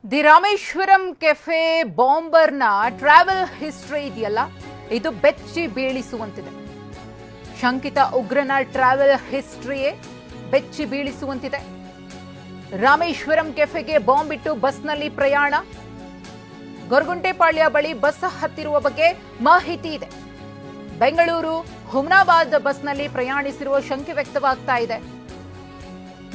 The Rameshwaram cafe ಬಾಂಬರ್ನ travel history ಇದೆಯಲ್ಲ, ಇದು ಬೆಚ್ಚಿ ಬೀಳಿಸುವಂತಿದೆ. ಶಂಕಿತ ಉಗ್ರನ ಟ್ರಾವೆಲ್ ಹಿಸ್ಟ್ರಿಯೇ ಬೆಚ್ಚಿ ಬೀಳಿಸುವಂತಿದೆ. ರಾಮೇಶ್ವರಂ ಕೆಫೆಗೆ ಬಾಂಬ್ ಇಟ್ಟು ಬಸ್ನಲ್ಲಿ ಪ್ರಯಾಣ, ಗೊರಗುಂಟೆಪಾಳ್ಯ ಬಳಿ ಬಸ್ ಹತ್ತಿರುವ ಬಗ್ಗೆ ಮಾಹಿತಿ ಇದೆ. ಬೆಂಗಳೂರು ಹುಮ್ನಾಬಾದ್ ಬಸ್ನಲ್ಲಿ ಪ್ರಯಾಣಿಸಿರುವ ಶಂಕೆ ವ್ಯಕ್ತವಾಗ್ತಾ ಇದೆ.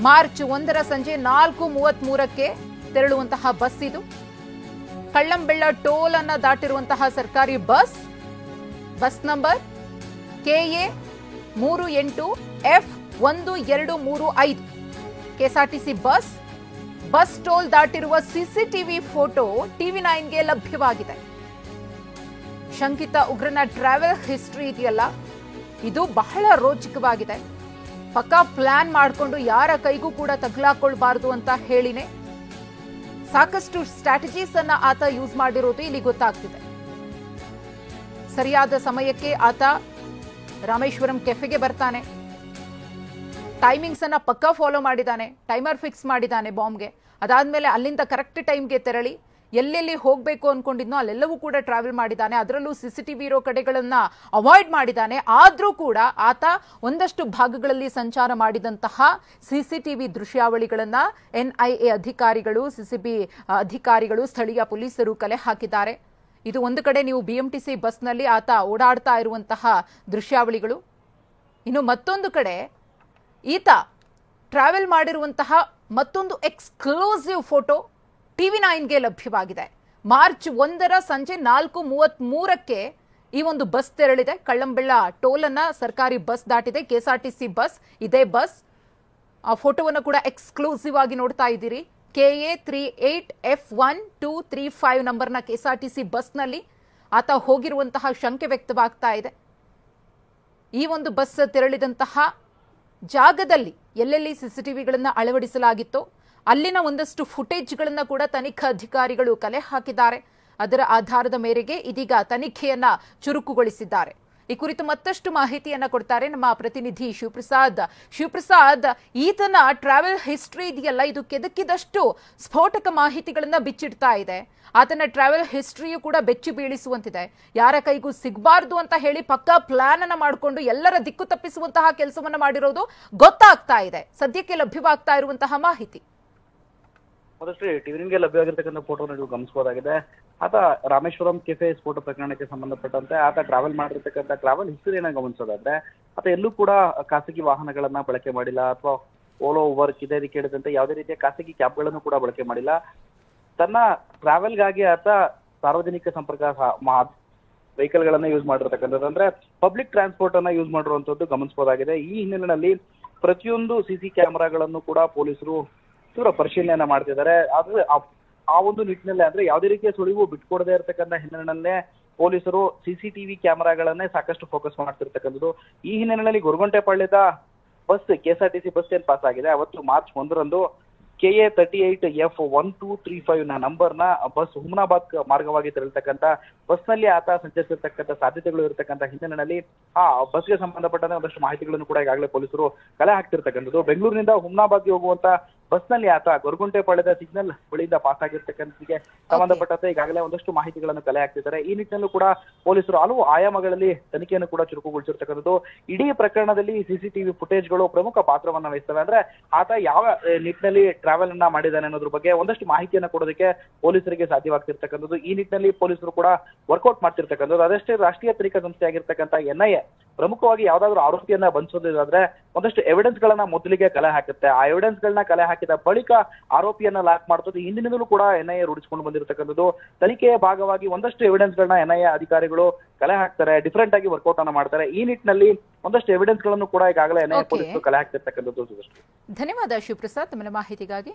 ಮಾರ್ಚ್ 1 ಸಂಜೆ 4:33ಕ್ಕೆ ತೆರಳುವಂತಹ ಬಸ್ ಇದು. ಕಳ್ಳಂಬೆಳ್ಳ ಟೋಲ್ ಅನ್ನ ದಾಟಿರುವಂತಹ ಸರ್ಕಾರಿ bus number KA 38F1235 KSRTC bus toll ದಾಟಿರುವ ಸಿಸಿಟಿವಿ ಫೋಟೋ TV9ಗೆ ಲಭ್ಯವಾಗಿದೆ. ಶಂಕಿತ ಉಗ್ರನ ಟ್ರಾವೆಲ್ ಹಿಸ್ಟ್ರಿ ಇದೆಯಲ್ಲ, ಇದು ಬಹಳ ರೋಚಕವಾಗಿದೆ. ಪಕ್ಕಾ ಪ್ಲಾನ್ ಮಾಡಿಕೊಂಡು ಯಾರ ಕೈಗೂ ಕೂಡ ತಗಲಾಕೊಳ್ಬಾರದು ಅಂತ ಹೇಳಿನೇ ಸಾಕಷ್ಟು ಸ್ಟ್ರಾಟಜೀಸ್ ಅನ್ನ ಆತ ಯೂಸ್ ಮಾಡಿರೋದು ಇಲ್ಲಿ ಗೊತ್ತಾಗ್ತಿದೆ. ಸರಿಯಾದ ಸಮಯಕ್ಕೆ ಆತ ರಾಮೇಶ್ವರಂ ಕೆಫೆಗೆ ಬರ್ತಾನೆ. ಟೈಮಿಂಗ್ಸ್ ಅನ್ನ ಪಕ್ಕಾ ಫಾಲೋ ಮಾಡಿದ್ದಾನೆ, ಟೈಮರ್ ಫಿಕ್ಸ್ ಮಾಡಿದ್ದಾನೆ ಬಾಂಬ್ಗೆ. ಅದಾದ್ಮೇಲೆ ಅಲ್ಲಿಂದ ಕರೆಕ್ಟ್ ಟೈಮ್ಗೆ ತೆರಳಿ ಎಲ್ಲೆಲ್ಲಿ ಹೋಗಬೇಕು ಅನ್ಕೊಂಡಿದ್ನೋ ಅಲ್ಲೆಲ್ಲವೂ ಕೂಡ ಟ್ರಾವೆಲ್ ಮಾಡಿದ್ದಾನೆ. ಅದರಲ್ಲೂ ಸಿಸಿಟಿವಿ ಇರೋ ಕಡೆಗಳನ್ನ ಅವಾಯ್ಡ್ ಮಾಡಿದ್ದಾನೆ. ಆದ್ರೂ ಕೂಡ ಆತ ಒಂದಷ್ಟು ಭಾಗಗಳಲ್ಲಿ ಸಂಚಾರ ಮಾಡಿದಂತಹ ಸಿಸಿಟಿವಿ ದೃಶ್ಯಾವಳಿಗಳನ್ನ NIA ಅಧಿಕಾರಿಗಳು, ಸಿಸಿಬಿ ಅಧಿಕಾರಿಗಳು, ಸ್ಥಳೀಯ ಪೊಲೀಸರು ಕಲೆ ಹಾಕಿದ್ದಾರೆ. ಇದು ಒಂದು ಕಡೆ ನೀವು BMTC ಬಸ್ನಲ್ಲಿ ಆತ ಓಡಾಡ್ತಾ ಇರುವಂತಹ ದೃಶ್ಯಾವಳಿಗಳು. ಇನ್ನು ಮತ್ತೊಂದು ಕಡೆ ಈತ ಟ್ರಾವೆಲ್ ಮಾಡಿರುವಂತಹ ಮತ್ತೊಂದು ಎಕ್ಸ್ಕ್ಲೂಸಿವ್ ಫೋಟೋ TV9ಗೆ ಲಭ್ಯವಾಗಿದೆ. ಮಾರ್ಚ್ 1 ಸಂಜೆ 4:33ಕ್ಕೆ ಈ ಒಂದು ಬಸ್ ತೆರಳಿದೆ. ಕಳ್ಳಂಬೆಳ್ಳ ಟೋಲ್ ಅನ್ನ ಸರ್ಕಾರಿ ಬಸ್ ದಾಟಿದೆ, KSRTC ಬಸ್. ಇದೇ ಬಸ್ ಆ ಫೋಟೋವನ್ನು ಕೂಡ ಎಕ್ಸ್ಕ್ಲೂಸಿವ್ ಆಗಿ ನೋಡ್ತಾ ಇದ್ದೀರಿ. KA 38F1235 ನಂಬರ್ನ KSRTC ಬಸ್ನಲ್ಲಿ ಆತ ಹೋಗಿರುವಂತಹ ಶಂಕೆ ವ್ಯಕ್ತವಾಗ್ತಾ ಇದೆ. ಈ ಒಂದು ಬಸ್ ತೆರಳಿದಂತಹ ಜಾಗದಲ್ಲಿ ಎಲ್ಲೆಲ್ಲಿ ಸಿಸಿಟಿವಿಗಳನ್ನ ಅಳವಡಿಸಲಾಗಿತ್ತೋ ಅಲ್ಲಿನ ಒಂದಷ್ಟು ಫುಟೇಜ್ಗಳನ್ನ ಕೂಡ ತನಿಖಾ ಅಧಿಕಾರಿಗಳು ಕಲೆ ಹಾಕಿದ್ದಾರೆ. ಅದರ ಆಧಾರದ ಮೇರೆಗೆ ಇದೀಗ ತನಿಖೆಯನ್ನ ಚುರುಕುಗೊಳಿಸಿದ್ದಾರೆ. ಈ ಕುರಿತು ಮತ್ತಷ್ಟು ಮಾಹಿತಿಯನ್ನ ಕೊಡ್ತಾರೆ ನಮ್ಮ ಪ್ರತಿನಿಧಿ ಶಿವಪ್ರಸಾದ್. ಈತನ ಟ್ರಾವೆಲ್ ಹಿಸ್ಟ್ರಿ ಇದೆಯಲ್ಲ, ಇದು ಕೆದಕಿದಷ್ಟು ಸ್ಫೋಟಕ ಮಾಹಿತಿಗಳನ್ನ ಬಿಚ್ಚಿಡ್ತಾ ಇದೆ. ಆತನ ಟ್ರಾವೆಲ್ ಹಿಸ್ಟ್ರಿಯು ಕೂಡ ಬೆಚ್ಚಿ ಬೀಳಿಸುವಂತಿದೆ. ಯಾರ ಕೈಗೂ ಸಿಗಬಾರ್ದು ಅಂತ ಹೇಳಿ ಪಕ್ಕಾ ಪ್ಲಾನ್ ಅನ್ನ ಮಾಡಿಕೊಂಡು ಎಲ್ಲರ ದಿಕ್ಕು ತಪ್ಪಿಸುವಂತಹ ಕೆಲಸವನ್ನ ಮಾಡಿರೋದು ಗೊತ್ತಾಗ್ತಾ ಇದೆ. ಸದ್ಯಕ್ಕೆ ಲಭ್ಯವಾಗ್ತಾ ಇರುವಂತಹ ಮಾಹಿತಿ ಮತ್ತಷ್ಟು TV9ಗೆ ಲಭ್ಯವಾಗಿರ್ತಕ್ಕಂಥ ಫೋಟೋ ನೀವು ಗಮನಿಸಬಹುದಾಗಿದೆ. ಆತ ರಾಮೇಶ್ವರಂ ಕೆಫೆ ಸ್ಫೋಟ ಪ್ರಕರಣಕ್ಕೆ ಸಂಬಂಧಪಟ್ಟಂತೆ ಆತ ಟ್ರಾವೆಲ್ ಮಾಡಿರ್ತಕ್ಕಂಥ ಟ್ರಾವೆಲ್ ಹಿಸ್ಟರಿಯನ್ನ ಗಮನಿಸೋದಾದ್ರೆ ಆತ ಎಲ್ಲೂ ಕೂಡ ಖಾಸಗಿ ವಾಹನಗಳನ್ನ ಬಳಕೆ ಮಾಡಿಲ್ಲ, ಅಥವಾ ಓಲೋ ಊಬರ್ ಇದೇ ಕೇಳಿದಂತೆ ಯಾವುದೇ ರೀತಿಯ ಖಾಸಗಿ ಕ್ಯಾಬ್ಗಳನ್ನು ಕೂಡ ಬಳಕೆ ಮಾಡಿಲ್ಲ. ತನ್ನ ಟ್ರಾವೆಲ್ಗಾಗಿ ಆತ ಸಾರ್ವಜನಿಕ ಸಂಪರ್ಕ ವೆಹಿಕಲ್ ಗಳನ್ನ ಯೂಸ್ ಮಾಡಿರ್ತಕ್ಕಂಥದ್ದು, ಅಂದ್ರೆ ಪಬ್ಲಿಕ್ ಟ್ರಾನ್ಸ್ಪೋರ್ಟ್ ಅನ್ನ ಯೂಸ್ ಮಾಡಿರುವಂತದ್ದು ಗಮನಿಸಬಹುದಾಗಿದೆ. ಈ ಹಿನ್ನೆಲೆಯಲ್ಲಿ ಪ್ರತಿಯೊಂದು CC ಕ್ಯಾಮೆರಾಗಳನ್ನು ಕೂಡ ಪೊಲೀಸರು ತೀವ್ರ ಪರಿಶೀಲನೆಯನ್ನ ಮಾಡ್ತಿದ್ದಾರೆ. ಆದ್ರೆ ಆ ಒಂದು ನಿಟ್ಟಿನಲ್ಲಿ ಅಂದ್ರೆ ಯಾವುದೇ ರೀತಿಯ ಸುಳಿವು ಬಿಟ್ಕೊಡದೇ ಇರತಕ್ಕಂಥ ಹಿನ್ನೆಲೆಯಲ್ಲೇ ಪೊಲೀಸರು CCTV ಕ್ಯಾಮೆರಾಗಳನ್ನೇ ಸಾಕಷ್ಟು ಫೋಕಸ್ ಮಾಡ್ತಿರ್ತಕ್ಕಂಥದ್ದು. ಈ ಹಿನ್ನೆಲೆಯಲ್ಲಿ ಗೊರಗುಂಟೆಪಾಳ್ಯದ ಬಸ್ KSRTC ಬಸ್ ಏನ್ ಪಾಸ್ ಆಗಿದೆ, ಅವತ್ತು ಮಾರ್ಚ್ 1ರಂದು KA 38F1235 ನಂಬರ್ನ ಬಸ್ ಹುಮ್ನಾಬಾದ್ ಮಾರ್ಗವಾಗಿ ತೆರಳತಕ್ಕಂಥ ಬಸ್ನಲ್ಲಿ ಆತ ಸಂಚರಿಸಿರ್ತಕ್ಕಂಥ ಸಾಧ್ಯತೆಗಳು ಇರತಕ್ಕಂಥ ಹಿನ್ನೆಲೆಯಲ್ಲಿ ಆ ಬಸ್ಗೆ ಸಂಬಂಧಪಟ್ಟಂತೆ ಒಂದಷ್ಟು ಮಾಹಿತಿಗಳನ್ನು ಕೂಡ ಈಗಾಗಲೇ ಪೊಲೀಸರು ಕಲೆ ಹಾಕ್ತಿರ್ತಕ್ಕಂಥದ್ದು. ಬೆಂಗಳೂರಿನಿಂದ ಹುಮ್ನಾಬಾದ್ಗೆ ಹೋಗುವಂತ ಬಸ್ನಲ್ಲಿ ಆತ ಗೊರಗುಂಟೆಪಾಳ್ಯದ ಸಿಗ್ನಲ್ ಬಳಿಯಿಂದ ಪಾಸ್ ಆಗಿರ್ತಕ್ಕಂಥಕ್ಕೆ ಸಂಬಂಧಪಟ್ಟಂತೆ ಈಗಾಗಲೇ ಒಂದಷ್ಟು ಮಾಹಿತಿಗಳನ್ನು ಕಲೆ ಹಾಕ್ತಿದ್ದಾರೆ. ಈ ನಿಟ್ಟಿನಲ್ಲೂ ಕೂಡ ಪೊಲೀಸರು ಹಲವು ಆಯಾಮಗಳಲ್ಲಿ ತನಿಖೆಯನ್ನು ಕೂಡ ಚುರುಕುಗೊಳಿಸಿರ್ತಕ್ಕಂಥದ್ದು. ಇಡೀ ಪ್ರಕರಣದಲ್ಲಿ CCTV ಫುಟೇಜ್ಗಳು ಪ್ರಮುಖ ಪಾತ್ರವನ್ನ ವಹಿಸ್ತವೆ. ಅಂದ್ರೆ ಆತ ಯಾವ ನಿಟ್ಟಿನಲ್ಲಿ ಟ್ರಾವೆಲ್ ಅನ್ನ ಮಾಡಿದ್ದಾನೆ ಅನ್ನೋದ್ರ ಬಗ್ಗೆ ಒಂದಷ್ಟು ಮಾಹಿತಿಯನ್ನ ಕೊಡೋದಕ್ಕೆ ಪೊಲೀಸರಿಗೆ ಸಾಧ್ಯವಾಗ್ತಿರ್ತಕ್ಕಂಥದ್ದು. ಈ ನಿಟ್ಟಿನಲ್ಲಿ ಪೊಲೀಸರು ಕೂಡ ವರ್ಕೌಟ್ ಮಾಡ್ತಿರ್ತಕ್ಕಂಥದ್ದು. ಅದಷ್ಟೇ ರಾಷ್ಟ್ರೀಯ ತನಿಖಾ ಸಂಸ್ಥೆ ಆಗಿರ್ತಕ್ಕಂಥ NIA ಪ್ರಮುಖವಾಗಿ ಯಾವ್ದಾದ್ರು ಆರೋಪಿಯನ್ನ ಬಂಧಿಸೋದಾದ್ರೆ ಒಂದಷ್ಟು ಎವಿಡೆನ್ಸ್ ಗಳನ್ನ ಮೊದಲಿಗೆ ಕಲೆ ಹಾಕುತ್ತೆ. ಆ ಎವಿಡೆನ್ಸ್ ಗಳನ್ನ ಕಲೆ ಹಾಕಿದ ಬಳಿಕ ಆರೋಪಿಯನ್ನ ಲಾಕ್ ಮಾಡ್ತದೆ. ಹಿಂದಿನಿಂದಲೂ ಕೂಡ NIA ರೂಢಿಸಿಕೊಂಡು ಬಂದಿರತಕ್ಕಂಥದ್ದು. ತನಿಖೆಯ ಭಾಗವಾಗಿ ಒಂದಷ್ಟು ಎವಿಡೆನ್ಸ್ ಗಳನ್ನ NIA ಅಧಿಕಾರಿಗಳು ಕಲೆ ಹಾಕ್ತಾರೆ, ಡಿಫರೆಂಟ್ ಆಗಿ ವರ್ಕೌಟ್ ಅನ್ನ ಮಾಡ್ತಾರೆ. ಈ ನಿಟ್ಟಿನಲ್ಲಿ ಒಂದಷ್ಟು ಎವಿಡೆನ್ಸ್ ಗಳನ್ನು ಕೂಡ ಈಗಾಗಲೇ NIA ಪೊಲೀಸರು ಕಲೆ ಹಾಕ್ತಿರ್ತಕ್ಕಂಥದ್ದು. ಧನ್ಯವಾದ ಶಿವಪ್ರಸಾದ್, ತಮ್ಮ ಮಾಹಿತಿಗಾಗಿ.